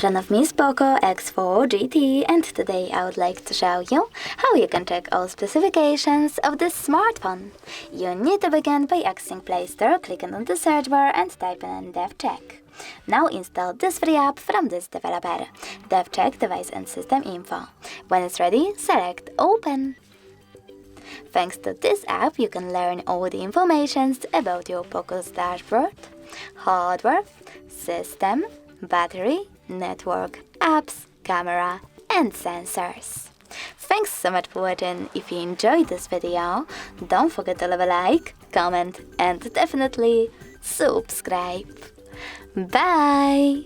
In front of me is POCO X4 GT, and today I would like to show you how you can check all specifications of this smartphone. You need to begin by accessing Play Store, clicking on the search bar and typing in DevCheck. Now install this free app from this developer, DevCheck Device and System Info. When it's ready, select Open. Thanks to this app, you can learn all the information about your POCO's dashboard, hardware, system, battery, network, apps, camera, and sensors. Thanks so much for watching. If you enjoyed this video, don't forget to leave a like, comment, and definitely subscribe. Bye!